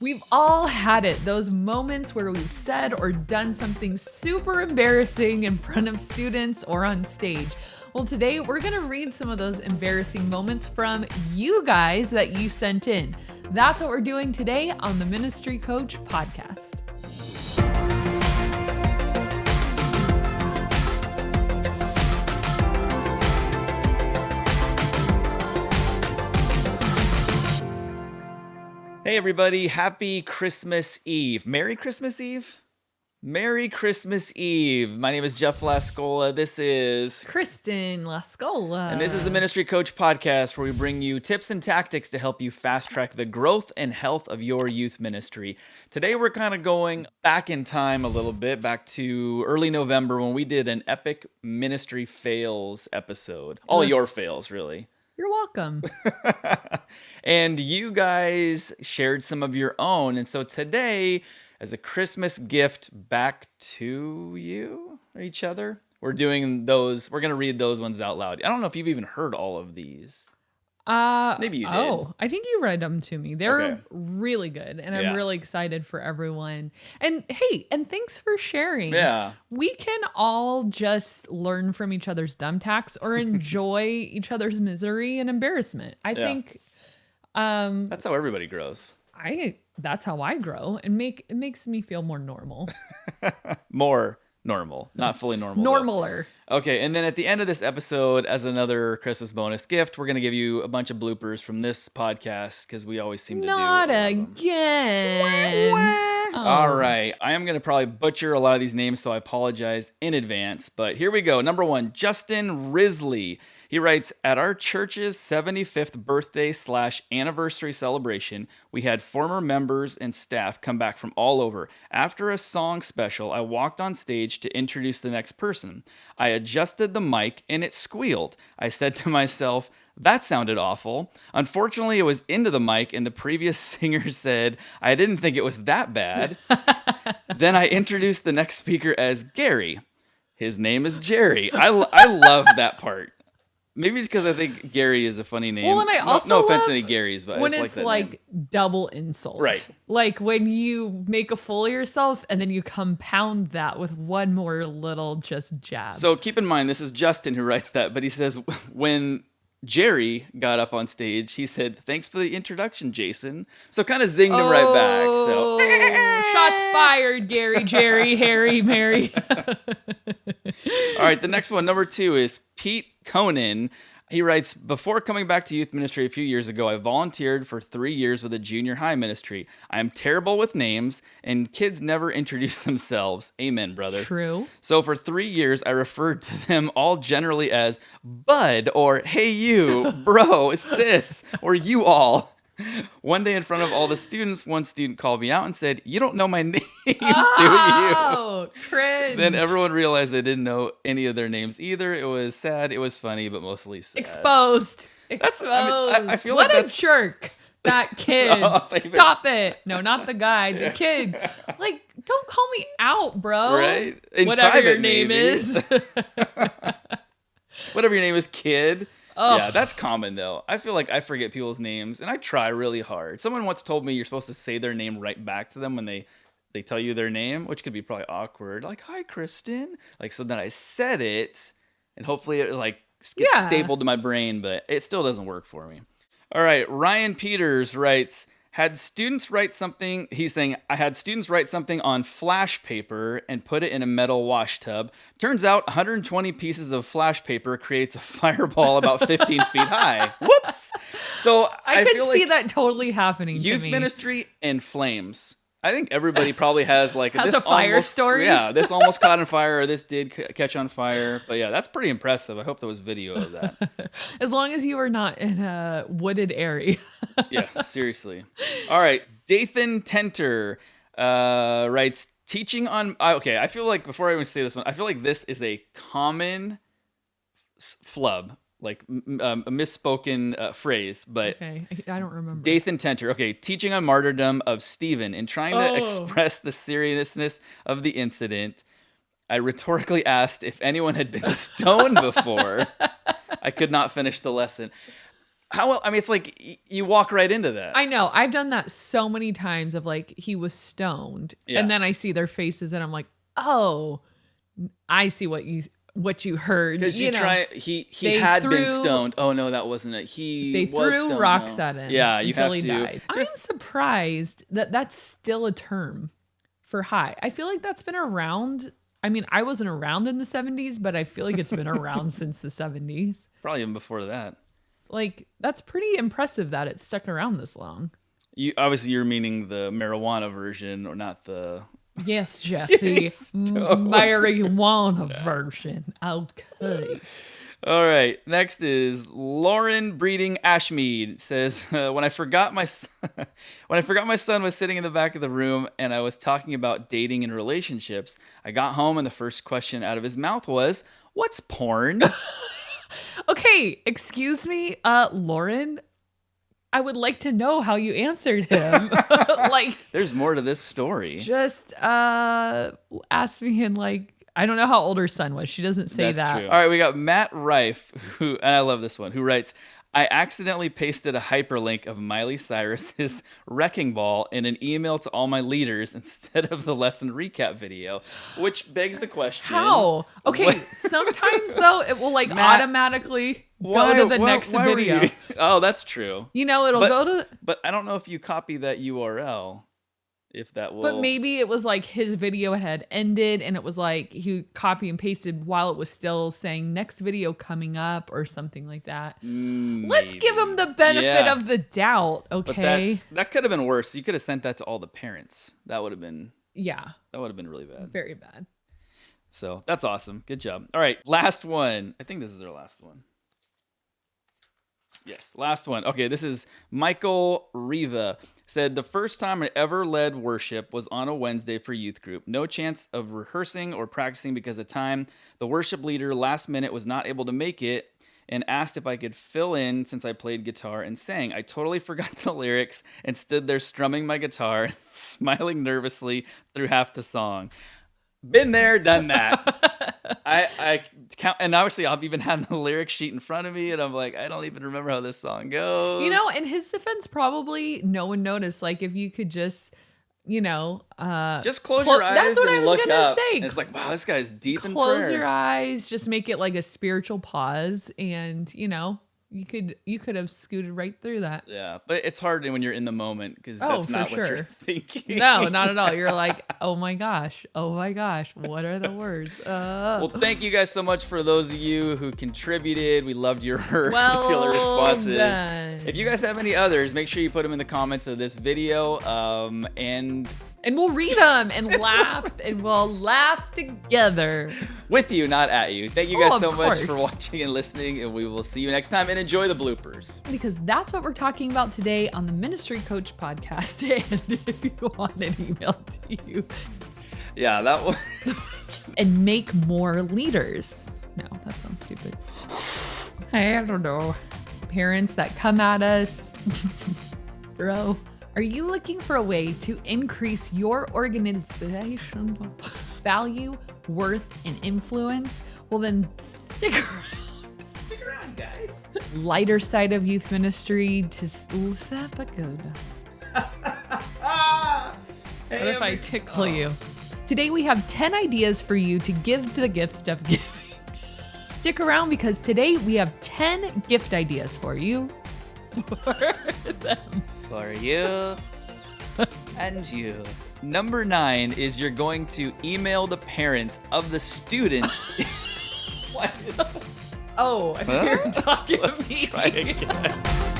We've all had it, those moments where we've said or done something super embarrassing in front of students or on stage. Well, today we're going to read some of those embarrassing moments from you guys that you sent in. That's what we're doing today on the Ministry Coach podcast. Hey everybody, happy Christmas Eve. Merry Christmas Eve? Merry Christmas Eve. My name is Jeff Lascola. This is Kristen Lascola. And this is the Ministry Coach podcast where we bring you tips and tactics to help you fast track the growth and health of your youth ministry. Today we're kind of going back in time a little bit, back to early November when we did an epic ministry fails episode. All your fails, really. You're welcome. And you guys shared some of your own. And so today, as a Christmas gift back to you or each other, we're doing those. We're going to read those ones out loud. I don't know if you've even heard all of these. Maybe you did. Oh, I think you read them to me. They're really good. And I'm really excited for everyone. And hey, and thanks for sharing. Yeah. We can all just learn from each other's dumb tacks or enjoy each other's misery and embarrassment. I think that's how everybody grows. That's how I grow, and it makes me feel more normal. More normal, not fully normal. Normaler. Though. Okay, and then at the end of this episode, as another Christmas bonus gift, we're going to give you a bunch of bloopers from this podcast because we always seem to Not do again. Oh. All right, I am going to probably butcher a lot of these names, so I apologize in advance. But here we go. Number one, Justin Risley. He writes, at our church's 75th birthday/anniversary celebration, we had former members and staff come back from all over. After a song special, I walked on stage to introduce the next person. I adjusted the mic and it squealed. I said to myself, that sounded awful. Unfortunately, it was into the mic and the previous singer said, I didn't think it was that bad. Then I introduced the next speaker as Gary. His name is Jerry. I love that part. Maybe it's because I think Gary is a funny name. Well, and I also no offense love to any Garys, but when I just it's like that name. Double insult, right? Like when you make a fool of yourself and then you compound that with one more little just jab. So keep in mind, this is Justin who writes that, but he says when Jerry got up on stage, he said, "Thanks for the introduction, Jason." So kind of zinged him right back. So shots fired, Gary, Jerry, Harry, Mary. All right, the next one, number 2, is Pete Conan. He writes, before coming back to youth ministry a few years ago, I volunteered for 3 years with a junior high ministry. I am terrible with names, and kids never introduce themselves. Amen, brother. True. So for 3 years, I referred to them all generally as bud, or hey you, bro, sis, or you all. One day in front of all the students, one student called me out and said, you don't know my name, do you? Oh, cringe. Then everyone realized I didn't know any of their names either. It was sad, it was funny, but mostly sad. Exposed. I feel what like a that's... jerk. That kid. Stop it. No, not the guy. The kid. Like, don't call me out, bro. Right? In whatever private, your name maybe. is. Whatever your name is, kid. Oh. Yeah, that's common, though. I feel like I forget people's names, and I try really hard. Someone once told me you're supposed to say their name right back to them when they tell you their name, which could be probably awkward. Like, hi, Kristen. Like, so then I said it, and hopefully it, like, gets stapled to my brain, but it still doesn't work for me. All right, Ryan Peters writes, had students write something, he's saying, I had students write something on flash paper and put it in a metal wash tub. Turns out 120 pieces of flash paper creates a fireball about 15 feet high. Whoops! So I could feel see like that totally happening to me. youth ministry and flames. I think everybody probably has like has a fire story. Yeah, this almost caught on fire, or this did catch on fire. But yeah, that's pretty impressive. I hope there was video of that. As long as you are not in a wooded area. Yeah, seriously. All right, Dathan Tenter writes, teaching on... Okay, I feel like, before I even say this one, I feel like this is a common flub. Like a misspoken phrase, but okay, I don't remember. Dathan Tenter, okay, teaching on martyrdom of Stephen and trying to express the seriousness of the incident. I rhetorically asked if anyone had been stoned before. I could not finish the lesson. How? I mean, it's like you walk right into that. I know. I've done that so many times of like, he was stoned. Yeah. And then I see their faces and I'm like, oh, I see what you heard. Because he had been stoned. Oh no, that wasn't it. They was threw stoned, rocks no. at him have until he to. died. I'm surprised that that's still a term for high. I feel like that's been around. I mean, I wasn't around in the 70s, but I feel like it's been around since the 70s. Probably even before that. Like, that's pretty impressive that it's stuck around this long. You're meaning the marijuana version, or not the... Yes, Jeff, the marijuana version. Okay. All right. Next is Lauren Breeding Ashmead says, when I forgot my son was sitting in the back of the room and I was talking about dating and relationships, I got home and the first question out of his mouth was, "What's porn?" Okay, excuse me, Lauren. I would like to know how you answered him. Like, there's more to this story. Just ask me in, like, I don't know how old her son was. She doesn't say That's that. True. All right, we got Matt Rife, who, and I love this one, who writes, I accidentally pasted a hyperlink of Miley Cyrus's Wrecking Ball in an email to all my leaders instead of the lesson recap video, which begs the question. How? Okay, sometimes, though, it will, like, automatically go to the next video. Oh, that's true. You know, it'll go to... But I don't know if you copy that URL. If that will... But maybe it was like his video had ended and it was like he copy and pasted while it was still saying next video coming up or something like that. Maybe. Let's give him the benefit of the doubt, okay? But that could have been worse. You could have sent that to all the parents. That would have been... Yeah. That would have been really bad. Very bad. So that's awesome. Good job. All right, last one. I think this is our last one. Yes, last one. Okay, this is Michael Riva. Said, the first time I ever led worship was on a Wednesday for youth group. No chance of rehearsing or practicing because of time. The worship leader last minute was not able to make it and asked if I could fill in since I played guitar and sang. I totally forgot the lyrics and stood there strumming my guitar, smiling nervously through half the song. Been there, done that. I count, and obviously I've even had the lyric sheet in front of me, and I'm like, I don't even remember how this song goes. You know, in his defense, probably no one noticed. Like, if you could just, just close your eyes. That's what I and was look gonna up. say. And it's like, wow, this guy's deep in prayer. Close your eyes. Just make it like a spiritual pause, and you could have scooted right through that. Yeah, but it's hard when you're in the moment because that's not what you're thinking. No, not at all. You're like, oh my gosh, what are the words? Well, thank you guys so much for those of you who contributed. We loved your killer responses. Done. If you guys have any others, make sure you put them in the comments of this video. And we'll read them and laugh, and we'll laugh together. With you, not at you. Thank you guys so much for watching and listening, and we will see you next time, and enjoy the bloopers. Because that's what we're talking about today on the Ministry Coach podcast, and if you want an email to you. Yeah, that one. And make more leaders. No, that sounds stupid. I don't know. Parents that come at us. Bro. Are you looking for a way to increase your organizational value, worth, and influence? Well, then stick around. Stick around, guys. Lighter side of youth ministry to Pagoda. What if I tickle you? Today we have 10 ideas for you to give the gift of giving. Stick around because today we have 10 gift ideas for you. For you and you. Number 9 is you're going to email the parents of the students. What is that? Oh, I hear you talking to me. Try again.